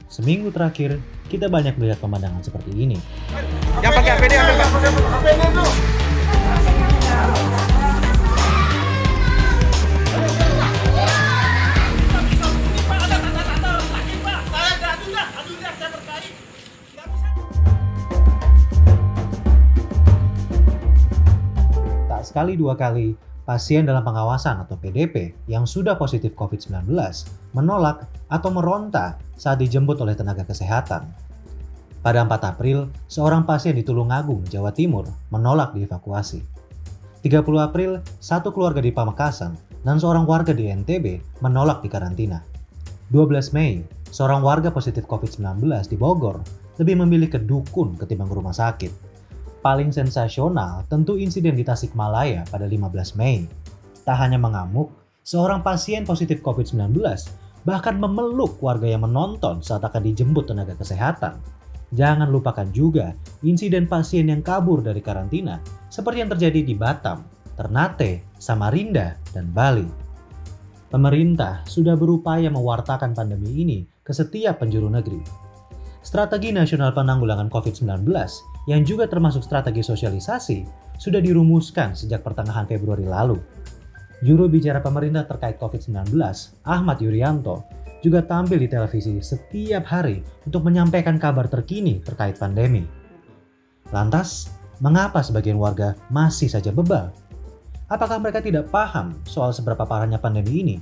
Seminggu terakhir, kita banyak melihat pemandangan seperti ini. Yang pakai APD ada nggak? Tak sekali dua kali, pasien dalam pengawasan atau PDP yang sudah positif COVID-19 menolak atau meronta saat dijemput oleh tenaga kesehatan. Pada 4 April, seorang pasien di Tulungagung, Jawa Timur menolak dievakuasi. 30 April, satu keluarga di Pamekasan dan seorang warga di NTB menolak dikarantina. 12 Mei, seorang warga positif COVID-19 di Bogor lebih memilih ke dukun ketimbang rumah sakit. Paling sensasional tentu insiden di Tasikmalaya pada 15 Mei. Tak hanya mengamuk, seorang pasien positif COVID-19 bahkan memeluk warga yang menonton saat akan dijemput tenaga kesehatan. Jangan lupakan juga insiden pasien yang kabur dari karantina seperti yang terjadi di Batam, Ternate, Samarinda, dan Bali. Pemerintah sudah berupaya mewartakan pandemi ini ke setiap penjuru negeri. Strategi Nasional Penanggulangan COVID-19 yang juga termasuk strategi sosialisasi sudah dirumuskan sejak pertengahan Februari lalu. Juru bicara pemerintah terkait COVID-19, Ahmad Yuryanto, juga tampil di televisi setiap hari untuk menyampaikan kabar terkini terkait pandemi. Lantas, mengapa sebagian warga masih saja bebal? Apakah mereka tidak paham soal seberapa parahnya pandemi ini?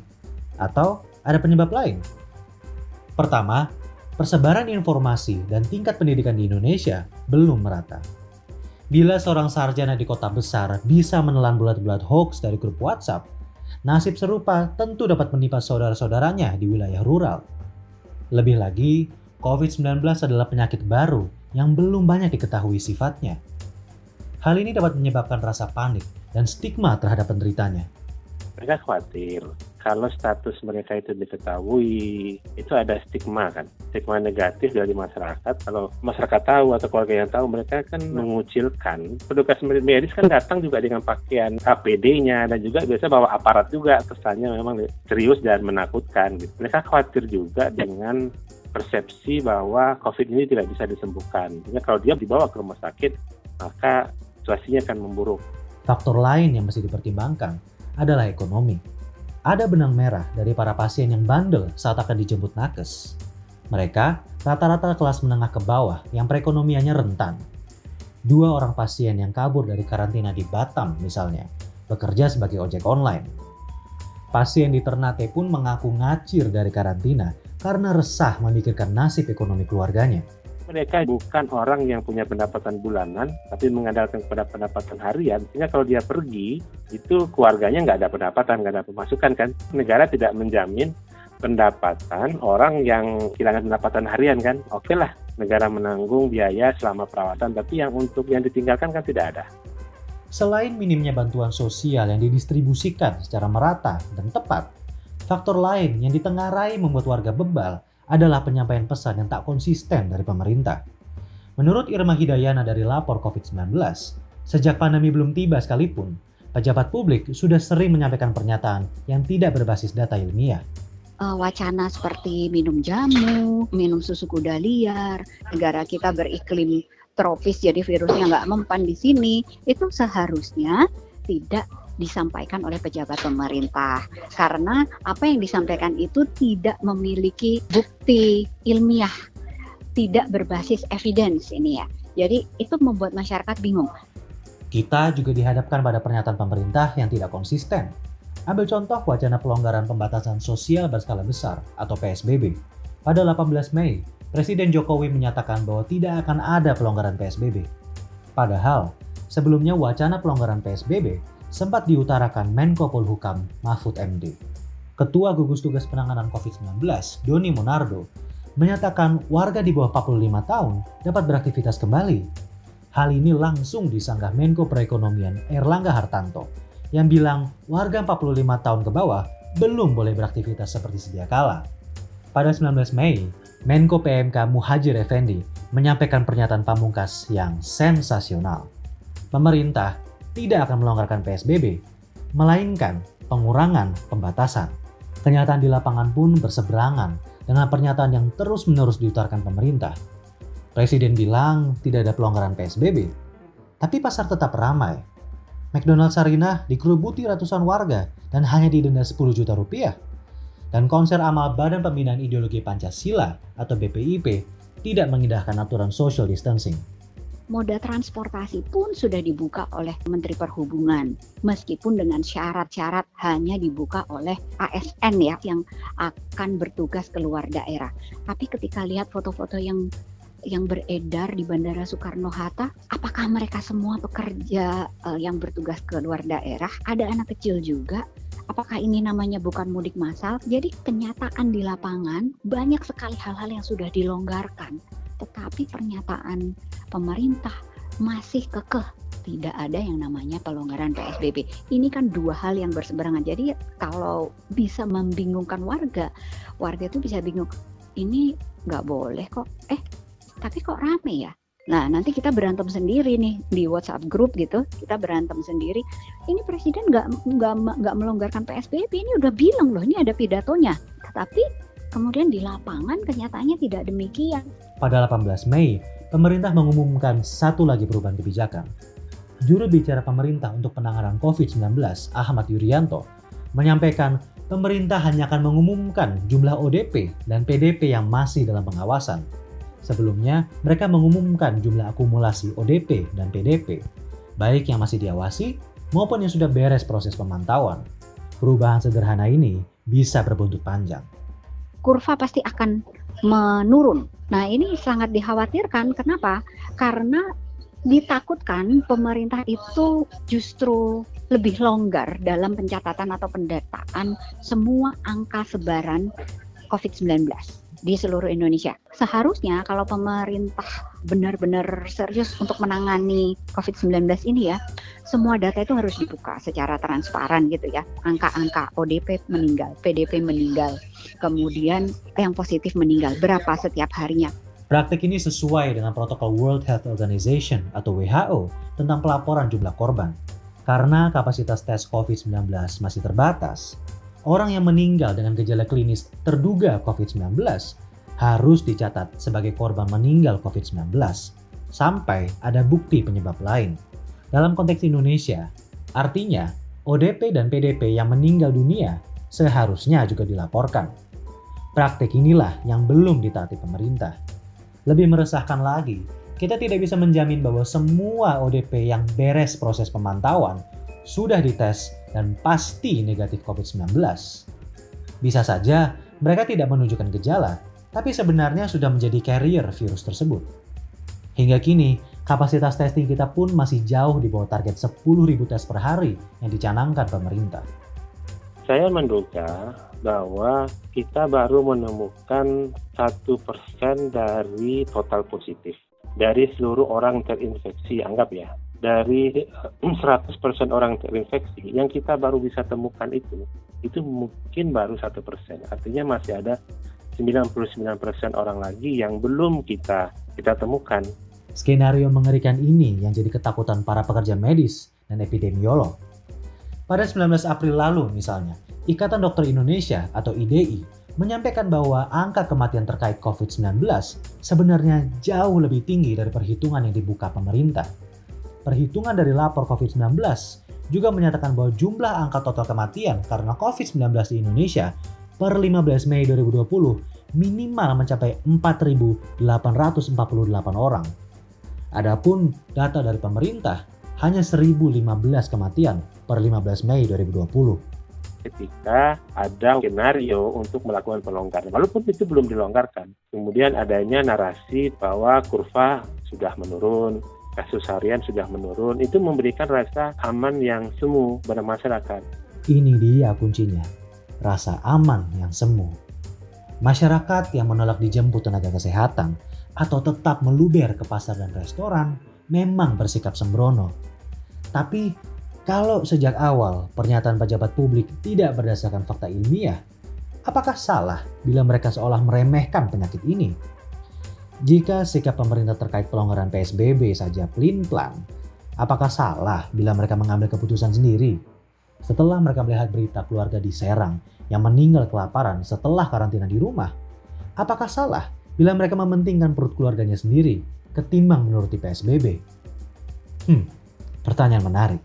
Atau ada penyebab lain? Pertama, persebaran informasi dan tingkat pendidikan di Indonesia belum merata. Bila seorang sarjana di kota besar bisa menelan bulat-bulat hoax dari grup WhatsApp, nasib serupa tentu dapat menimpa saudara-saudaranya di wilayah rural. Lebih lagi, COVID-19 adalah penyakit baru yang belum banyak diketahui sifatnya. Hal ini dapat menyebabkan rasa panik dan stigma terhadap penderitanya. Mereka khawatir kalau status mereka itu diketahui, itu ada stigma kan, stigma negatif dari masyarakat. Kalau masyarakat tahu atau keluarga yang tahu, mereka kan mengucilkan. Petugas medis kan datang juga dengan pakaian APD-nya dan juga biasa bawa aparat juga, kesannya memang serius dan menakutkan. Gitu. Mereka khawatir juga dengan persepsi bahwa COVID ini tidak bisa disembuhkan. Jadi kalau dia dibawa ke rumah sakit, maka situasinya akan memburuk. Faktor lain yang mesti dipertimbangkan adalah ekonomi. Ada benang merah dari para pasien yang bandel saat akan dijemput nakes. Mereka rata-rata kelas menengah ke bawah yang perekonomiannya rentan. 2 orang pasien yang kabur dari karantina di Batam misalnya, bekerja sebagai ojek online. Pasien di Ternate pun mengaku ngacir dari karantina karena resah memikirkan nasib ekonomi keluarganya. Mereka bukan orang yang punya pendapatan bulanan, tapi mengandalkan kepada pendapatan harian. Sehingga kalau dia pergi, itu keluarganya nggak ada pendapatan, nggak ada pemasukan kan. Negara tidak menjamin pendapatan orang yang kehilangan pendapatan harian kan. Oke lah, negara menanggung biaya selama perawatan, tapi yang untuk yang ditinggalkan kan tidak ada. Selain minimnya bantuan sosial yang didistribusikan secara merata dan tepat, faktor lain yang ditengarai membuat warga bebal adalah penyampaian pesan yang tak konsisten dari pemerintah. Menurut Irma Hidayana dari Lapor COVID-19, sejak pandemi belum tiba sekalipun, pejabat publik sudah sering menyampaikan pernyataan yang tidak berbasis data ilmiah. Wacana seperti minum jamu, minum susu kuda liar, negara kita beriklim tropis jadi virusnya nggak mempan di sini, itu seharusnya tidak disampaikan oleh pejabat pemerintah karena apa yang disampaikan itu tidak memiliki bukti ilmiah, tidak berbasis evidence ini ya. Jadi itu membuat masyarakat bingung. Kita juga dihadapkan pada pernyataan pemerintah yang tidak konsisten. Ambil contoh wacana pelonggaran pembatasan sosial berskala besar atau PSBB. Pada 18 Mei, Presiden Jokowi menyatakan bahwa tidak akan ada pelonggaran PSBB. Padahal, sebelumnya wacana pelonggaran PSBB sempat diutarakan Menko Polhukam Mahfud MD. Ketua Gugus Tugas Penanganan COVID-19, Doni Monardo, menyatakan warga di bawah 45 tahun dapat beraktivitas kembali. Hal ini langsung disanggah Menko Perekonomian Erlangga Hartanto yang bilang warga 45 tahun ke bawah belum boleh beraktivitas seperti sedia kala. Pada 19 Mei, Menko PMK Muhadjir Effendi menyampaikan pernyataan pamungkas yang sensasional. Pemerintah tidak akan melonggarkan PSBB, melainkan pengurangan pembatasan. Kenyataan di lapangan pun berseberangan dengan pernyataan yang terus-menerus diutarakan pemerintah. Presiden bilang tidak ada pelonggaran PSBB, tapi pasar tetap ramai. McDonald's Sarinah dikerubuti ratusan warga dan hanya didenda 10 juta rupiah. Dan konser amal Badan Pembinaan Ideologi Pancasila atau BPIP tidak mengindahkan aturan social distancing. Moda transportasi pun sudah dibuka oleh Menteri Perhubungan, meskipun dengan syarat-syarat hanya dibuka oleh ASN ya, yang akan bertugas keluar daerah. Tapi ketika lihat foto-foto yang beredar di Bandara Soekarno-Hatta, apakah mereka semua pekerja yang bertugas keluar daerah? Ada anak kecil juga. Apakah ini namanya bukan mudik massal? Jadi kenyataan di lapangan banyak sekali hal-hal yang sudah dilonggarkan. Tetapi pernyataan pemerintah masih kekeh tidak ada yang namanya pelonggaran PSBB. Ini kan dua hal yang berseberangan. Jadi kalau bisa membingungkan warga itu bisa bingung. Ini nggak boleh kok. Tapi kok rame ya? Nah, nanti kita berantem sendiri nih di WhatsApp group gitu. Kita berantem sendiri. Ini presiden nggak melonggarkan PSBB. Ini udah bilang loh, ini ada pidatonya. Tetapi kemudian di lapangan kenyataannya tidak demikian. Pada 18 Mei, pemerintah mengumumkan satu lagi perubahan kebijakan. Juru bicara pemerintah untuk penanganan COVID-19, Ahmad Yuryanto, menyampaikan pemerintah hanya akan mengumumkan jumlah ODP dan PDP yang masih dalam pengawasan. Sebelumnya, mereka mengumumkan jumlah akumulasi ODP dan PDP, baik yang masih diawasi maupun yang sudah beres proses pemantauan. Perubahan sederhana ini bisa berbuntut panjang. Kurva pasti akan menurun. Nah, ini sangat dikhawatirkan. Kenapa? Karena ditakutkan pemerintah itu justru lebih longgar dalam pencatatan atau pendataan semua angka sebaran COVID-19 di seluruh Indonesia. Seharusnya kalau pemerintah benar-benar serius untuk menangani COVID-19 ini ya, semua data itu harus dibuka secara transparan gitu ya. Angka-angka ODP meninggal, PDP meninggal, kemudian yang positif meninggal, berapa setiap harinya. Praktik ini sesuai dengan protokol World Health Organization atau WHO tentang pelaporan jumlah korban. Karena kapasitas tes COVID-19 masih terbatas, orang yang meninggal dengan gejala klinis terduga COVID-19 harus dicatat sebagai korban meninggal COVID-19 sampai ada bukti penyebab lain. Dalam konteks Indonesia, artinya ODP dan PDP yang meninggal dunia seharusnya juga dilaporkan. Praktik inilah yang belum ditaati pemerintah. Lebih meresahkan lagi, kita tidak bisa menjamin bahwa semua ODP yang beres proses pemantauan sudah dites dan pasti negatif COVID-19. Bisa saja mereka tidak menunjukkan gejala, tapi sebenarnya sudah menjadi carrier virus tersebut. Hingga kini, kapasitas testing kita pun masih jauh di bawah target 10.000 tes per hari yang dicanangkan pemerintah. Saya menduga bahwa kita baru menemukan 1% dari total positif. Dari seluruh orang terinfeksi, anggap ya, dari 100% orang terinfeksi, yang kita baru bisa temukan itu mungkin baru 1%. Artinya masih ada 99% orang lagi yang belum kita temukan. Skenario mengerikan ini yang jadi ketakutan para pekerja medis dan epidemiolog. Pada 19 April lalu misalnya, Ikatan Dokter Indonesia atau IDI menyampaikan bahwa angka kematian terkait COVID-19 sebenarnya jauh lebih tinggi dari perhitungan yang dibuka pemerintah. Perhitungan dari lapor COVID-19 juga menyatakan bahwa jumlah angka total kematian karena COVID-19 di Indonesia per 15 Mei 2020 minimal mencapai 4.848 orang. Adapun data dari pemerintah hanya 1.015 kematian per 15 Mei 2020. Ketika ada skenario untuk melakukan pelonggaran, walaupun itu belum dilonggarkan, kemudian adanya narasi bahwa kurva sudah menurun, kasus harian sudah menurun, itu memberikan rasa aman yang semu pada masyarakat. Ini dia kuncinya, rasa aman yang semu. Masyarakat yang menolak dijemput tenaga kesehatan atau tetap meluber ke pasar dan restoran memang bersikap sembrono. Tapi kalau sejak awal pernyataan pejabat publik tidak berdasarkan fakta ilmiah, apakah salah bila mereka seolah meremehkan penyakit ini? Jika sikap pemerintah terkait pelonggaran PSBB saja pelin-pelan, apakah salah bila mereka mengambil keputusan sendiri? Setelah mereka melihat berita keluarga di Serang yang meninggal kelaparan setelah karantina di rumah, Apakah salah bila mereka mementingkan perut keluarganya sendiri ketimbang menuruti PSBB? Pertanyaan menarik.